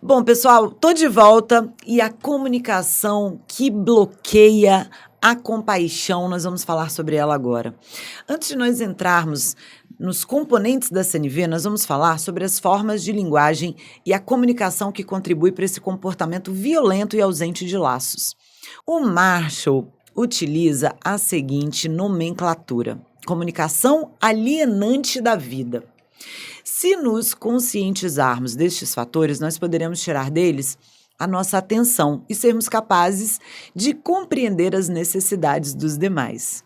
Bom, pessoal, tô de volta e a comunicação que bloqueia a compaixão, nós vamos falar sobre ela agora. Antes de nós entrarmos nos componentes da CNV, nós vamos falar sobre as formas de linguagem e a comunicação que contribui para esse comportamento violento e ausente de laços. O Marshall utiliza a seguinte nomenclatura: comunicação alienante da vida. Se nos conscientizarmos destes fatores, nós poderemos tirar deles a nossa atenção e sermos capazes de compreender as necessidades dos demais.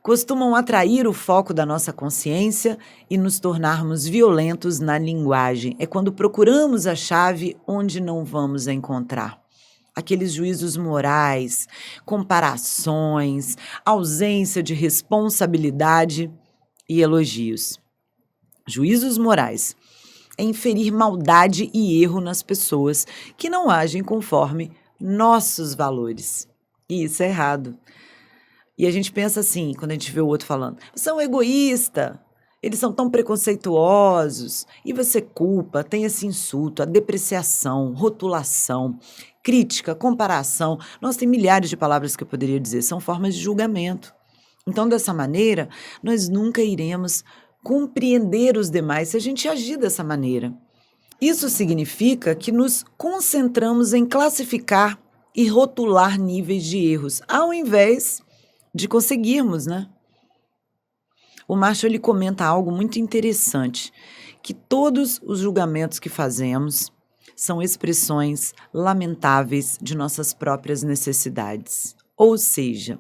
Costumam atrair o foco da nossa consciência e nos tornarmos violentos na linguagem. É quando procuramos a chave onde não vamos encontrar. Aqueles juízos morais, comparações, ausência de responsabilidade e elogios. Juízos morais é inferir maldade e erro nas pessoas que não agem conforme nossos valores. E isso é errado. E a gente pensa assim, quando a gente vê o outro falando, você é um egoísta, eles são tão preconceituosos, e você culpa, tem esse insulto, a depreciação, rotulação, crítica, comparação. Nossa, tem milhares de palavras que eu poderia dizer, são formas de julgamento. Então, dessa maneira, nós nunca iremos compreender os demais se a gente agir dessa maneira. Isso significa que nos concentramos em classificar e rotular níveis de erros, ao invés de conseguirmos, né? O Marshall ele comenta algo muito interessante, que todos os julgamentos que fazemos são expressões lamentáveis de nossas próprias necessidades. Ou seja,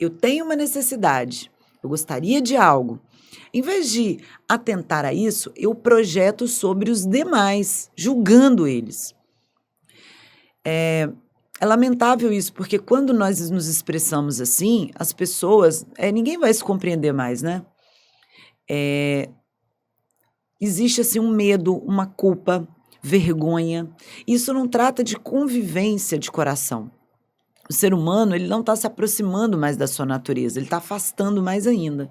eu tenho uma necessidade, eu gostaria de algo. Em vez de atentar a isso, eu projeto sobre os demais, julgando eles. É lamentável isso, porque quando nós nos expressamos assim, as pessoas, ninguém vai se compreender mais, né? Existe assim um medo, uma culpa, vergonha. Isso não trata de convivência de coração. O ser humano ele não está se aproximando mais da sua natureza, ele está afastando mais ainda.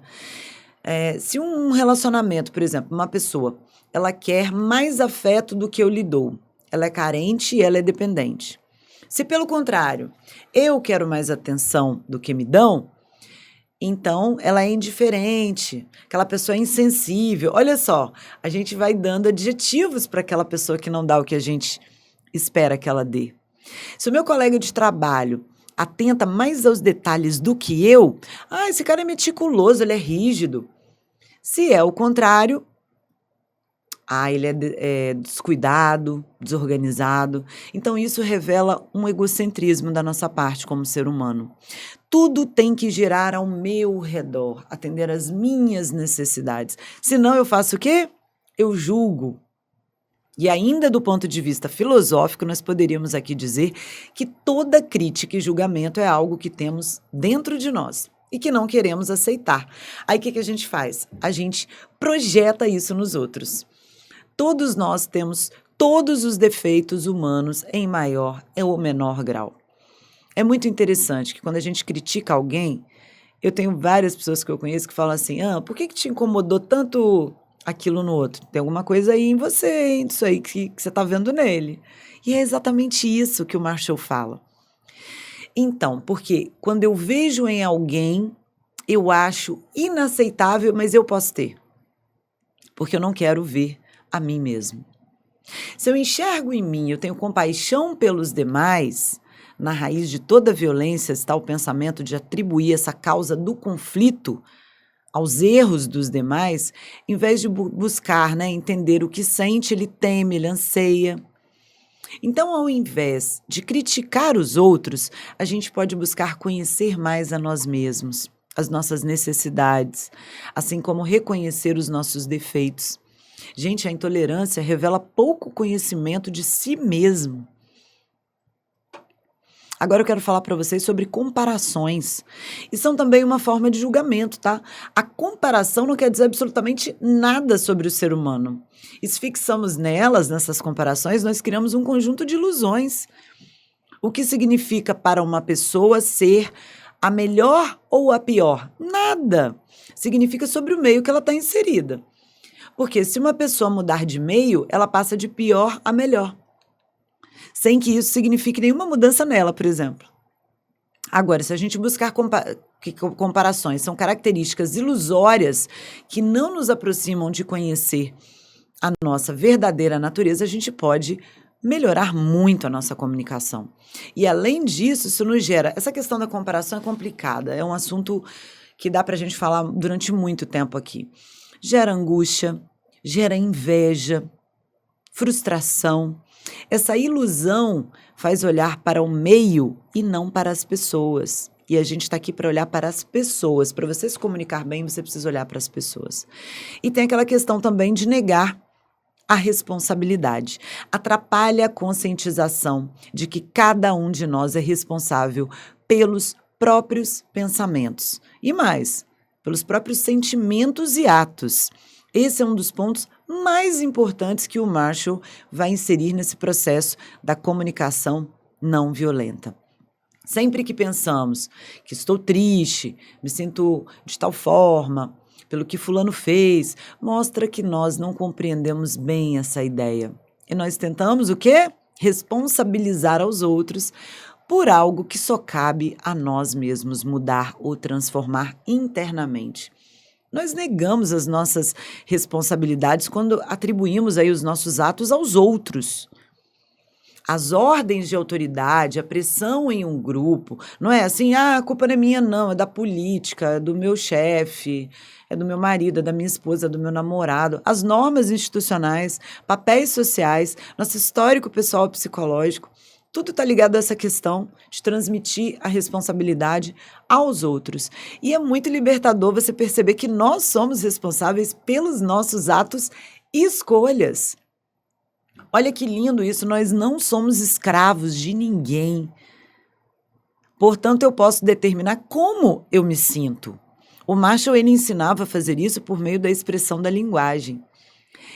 Se um relacionamento, por exemplo, uma pessoa, ela quer mais afeto do que eu lhe dou, ela é carente e ela é dependente. Se, pelo contrário, eu quero mais atenção do que me dão, então ela é indiferente, aquela pessoa é insensível. Olha só, a gente vai dando adjetivos para aquela pessoa que não dá o que a gente espera que ela dê. Se o meu colega de trabalho atenta mais aos detalhes do que eu, esse cara é meticuloso, ele é rígido. Se é o contrário, ele é descuidado, desorganizado. Então isso revela um egocentrismo da nossa parte como ser humano. Tudo tem que girar ao meu redor, atender às minhas necessidades. Senão eu faço o quê? Eu julgo. E ainda do ponto de vista filosófico, nós poderíamos aqui dizer que toda crítica e julgamento é algo que temos dentro de nós e que não queremos aceitar. Aí o que a gente faz? A gente projeta isso nos outros. Todos nós temos todos os defeitos humanos em maior ou menor grau. É muito interessante que quando a gente critica alguém, eu tenho várias pessoas que eu conheço que falam assim, por que te incomodou tanto aquilo no outro? Tem alguma coisa aí em você, hein? Isso aí que você está vendo nele. E é exatamente isso que o Marshall fala. Então, porque quando eu vejo em alguém, eu acho inaceitável, mas eu posso ter. Porque eu não quero ver a mim mesmo. Se eu enxergo em mim, eu tenho compaixão pelos demais, na raiz de toda violência está o pensamento de atribuir essa causa do conflito aos erros dos demais, em vez de buscar, entender o que sente, ele teme, ele anseia. Então, ao invés de criticar os outros, a gente pode buscar conhecer mais a nós mesmos, as nossas necessidades, assim como reconhecer os nossos defeitos. Gente, a intolerância revela pouco conhecimento de si mesmo. Agora eu quero falar para vocês sobre comparações. E são também uma forma de julgamento, tá? A comparação não quer dizer absolutamente nada sobre o ser humano. E se fixamos nessas comparações, nós criamos um conjunto de ilusões. O que significa para uma pessoa ser a melhor ou a pior? Nada. Significa sobre o meio que ela está inserida. Porque se uma pessoa mudar de meio, ela passa de pior a melhor, sem que isso signifique nenhuma mudança nela, por exemplo. Agora, se a gente buscar comparações, são características ilusórias que não nos aproximam de conhecer a nossa verdadeira natureza, a gente pode melhorar muito a nossa comunicação. E além disso, isso nos gera. Essa questão da comparação é complicada, é um assunto que dá para a gente falar durante muito tempo aqui. Gera angústia, gera inveja, frustração. Essa ilusão faz olhar para o meio e não para as pessoas. E a gente está aqui para olhar para as pessoas. Para você se comunicar bem, você precisa olhar para as pessoas. E tem aquela questão também de negar a responsabilidade. Atrapalha a conscientização de que cada um de nós é responsável pelos próprios pensamentos. E mais, pelos próprios sentimentos e atos. Esse é um dos pontos mais importantes que o Marshall vai inserir nesse processo da comunicação não violenta. Sempre que pensamos que estou triste, me sinto de tal forma, pelo que fulano fez, mostra que nós não compreendemos bem essa ideia. E nós tentamos o quê? Responsabilizar aos outros por algo que só cabe a nós mesmos mudar ou transformar internamente. Nós negamos as nossas responsabilidades quando atribuímos aí os nossos atos aos outros. As ordens de autoridade, a pressão em um grupo, não é assim, a culpa não é minha não, é da política, é do meu chefe, é do meu marido, é da minha esposa, é do meu namorado. As normas institucionais, papéis sociais, nosso histórico pessoal e psicológico, tudo está ligado a essa questão de transmitir a responsabilidade aos outros. E é muito libertador você perceber que nós somos responsáveis pelos nossos atos e escolhas. Olha que lindo isso, nós não somos escravos de ninguém. Portanto, eu posso determinar como eu me sinto. O Marshall, ele ensinava a fazer isso por meio da expressão da linguagem.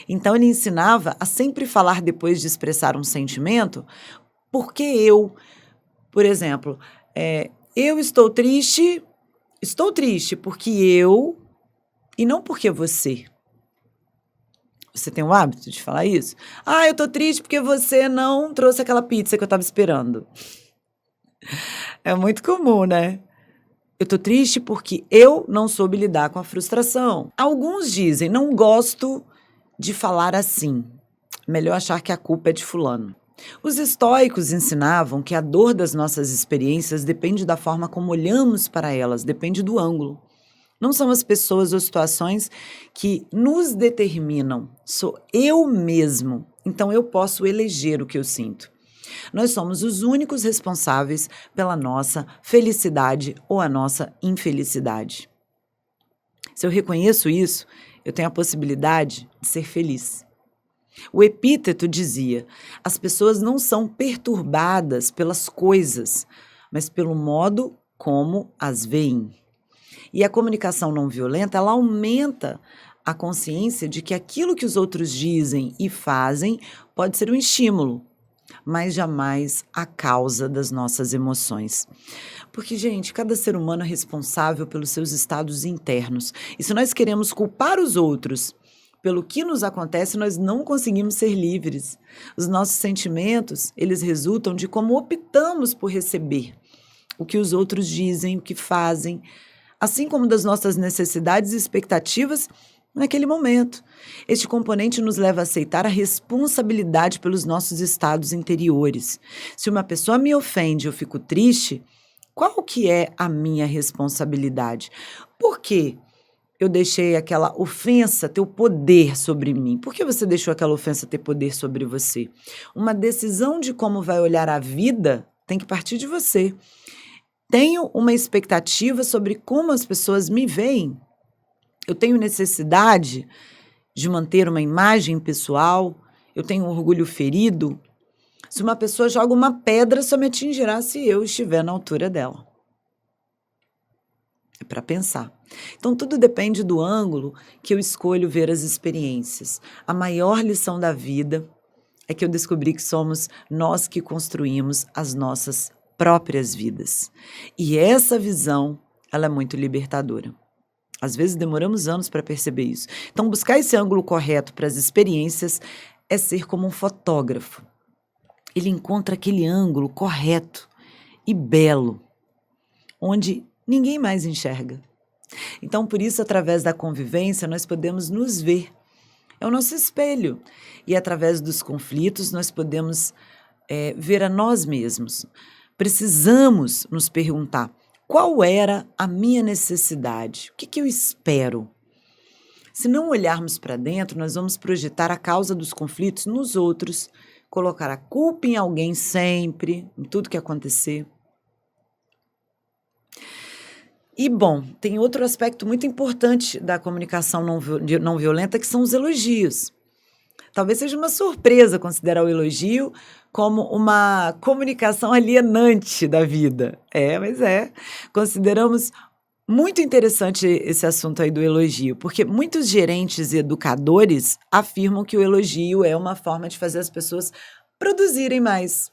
Então, ele ensinava a sempre falar depois de expressar um sentimento, porque eu, por exemplo, eu estou triste porque eu, e não porque você. Você tem o hábito de falar isso? Eu tô triste porque você não trouxe aquela pizza que eu tava esperando. É muito comum, né? Eu tô triste porque eu não soube lidar com a frustração. Alguns dizem, não gosto de falar assim. Melhor achar que a culpa é de fulano. Os estoicos ensinavam que a dor das nossas experiências depende da forma como olhamos para elas, depende do ângulo. Não são as pessoas ou situações que nos determinam, sou eu mesmo, então eu posso eleger o que eu sinto. Nós somos os únicos responsáveis pela nossa felicidade ou a nossa infelicidade. Se eu reconheço isso, eu tenho a possibilidade de ser feliz. O Epíteto dizia, as pessoas não são perturbadas pelas coisas, mas pelo modo como as veem. E a comunicação não violenta, ela aumenta a consciência de que aquilo que os outros dizem e fazem pode ser um estímulo, mas jamais a causa das nossas emoções. Porque, gente, cada ser humano é responsável pelos seus estados internos. E se nós queremos culpar os outros pelo que nos acontece, nós não conseguimos ser livres. Os nossos sentimentos, eles resultam de como optamos por receber o que os outros dizem, o que fazem, assim como das nossas necessidades e expectativas naquele momento. Este componente nos leva a aceitar a responsabilidade pelos nossos estados interiores. Se uma pessoa me ofende, eu fico triste, qual que é a minha responsabilidade? Por que eu deixei aquela ofensa ter o poder sobre mim? Por que você deixou aquela ofensa ter poder sobre você? Uma decisão de como vai olhar a vida tem que partir de você. Tenho uma expectativa sobre como as pessoas me veem. Eu tenho necessidade de manter uma imagem pessoal. Eu tenho um orgulho ferido. Se uma pessoa joga uma pedra, só me atingirá se eu estiver na altura dela. É para pensar. Então, tudo depende do ângulo que eu escolho ver as experiências. A maior lição da vida é que eu descobri que somos nós que construímos as nossas próprias vidas. E essa visão, ela é muito libertadora. Às vezes demoramos anos para perceber isso. Então, buscar esse ângulo correto para as experiências é ser como um fotógrafo. Ele encontra aquele ângulo correto e belo, onde ninguém mais enxerga. Então, por isso, através da convivência, nós podemos nos ver. É o nosso espelho. E através dos conflitos, nós podemos ver a nós mesmos. Precisamos nos perguntar: qual era a minha necessidade? O que eu espero? Se não olharmos para dentro, nós vamos projetar a causa dos conflitos nos outros, colocar a culpa em alguém sempre, em tudo que acontecer. E, bom, tem outro aspecto muito importante da comunicação não violenta, que são os elogios. Talvez seja uma surpresa considerar o elogio como uma comunicação alienante da vida. Mas é. Consideramos muito interessante esse assunto aí do elogio, porque muitos gerentes e educadores afirmam que o elogio é uma forma de fazer as pessoas produzirem mais.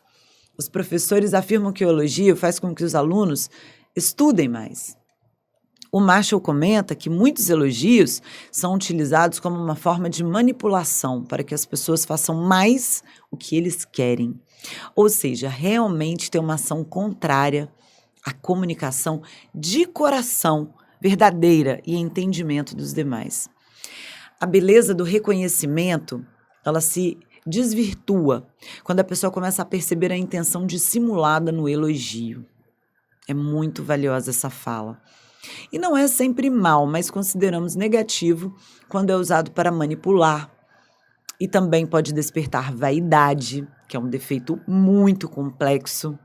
Os professores afirmam que o elogio faz com que os alunos estudem mais. O Marshall comenta que muitos elogios são utilizados como uma forma de manipulação para que as pessoas façam mais o que eles querem. Ou seja, realmente tem uma ação contrária à comunicação de coração, verdadeira e entendimento dos demais. A beleza do reconhecimento, ela se desvirtua quando a pessoa começa a perceber a intenção dissimulada no elogio. É muito valiosa essa fala. E não é sempre mal, mas consideramos negativo quando é usado para manipular. E também pode despertar vaidade, que é um defeito muito complexo.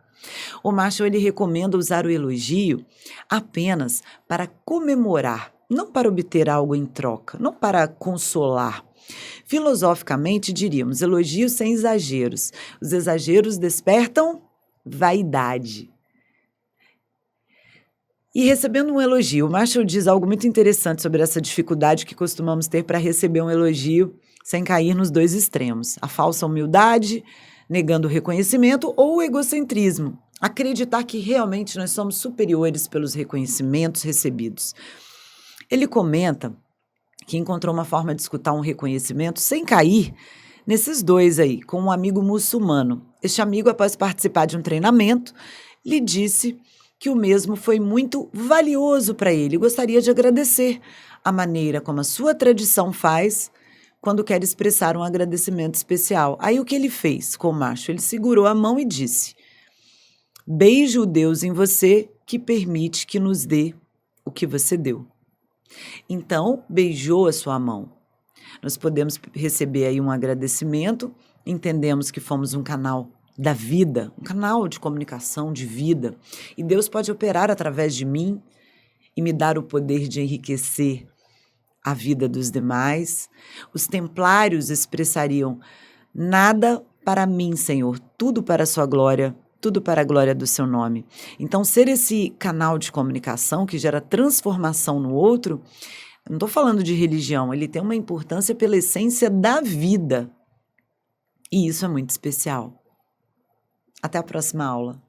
O Marshall ele recomenda usar o elogio apenas para comemorar, não para obter algo em troca, não para consolar. Filosoficamente, diríamos, elogios sem exageros. Os exageros despertam vaidade. E recebendo um elogio, o Marshall diz algo muito interessante sobre essa dificuldade que costumamos ter para receber um elogio sem cair nos dois extremos. A falsa humildade, negando o reconhecimento, ou o egocentrismo, acreditar que realmente nós somos superiores pelos reconhecimentos recebidos. Ele comenta que encontrou uma forma de escutar um reconhecimento sem cair nesses dois aí, com um amigo muçulmano. Este amigo, após participar de um treinamento, lhe disse que o mesmo foi muito valioso para ele. Gostaria de agradecer a maneira como a sua tradição faz quando quer expressar um agradecimento especial. Aí o que ele fez com o Marshall? Ele segurou a mão e disse: beijo o Deus em você que permite que nos dê o que você deu. Então, beijou a sua mão. Nós podemos receber aí um agradecimento, entendemos que fomos um canal da vida, um canal de comunicação de vida, e Deus pode operar através de mim e me dar o poder de enriquecer a vida dos demais. Os templários expressariam: nada para mim, Senhor, tudo para a sua glória, tudo para a glória do seu nome. Então, ser esse canal de comunicação que gera transformação no outro, não estou falando de religião, ele tem uma importância pela essência da vida. E isso é muito especial. Até a próxima aula.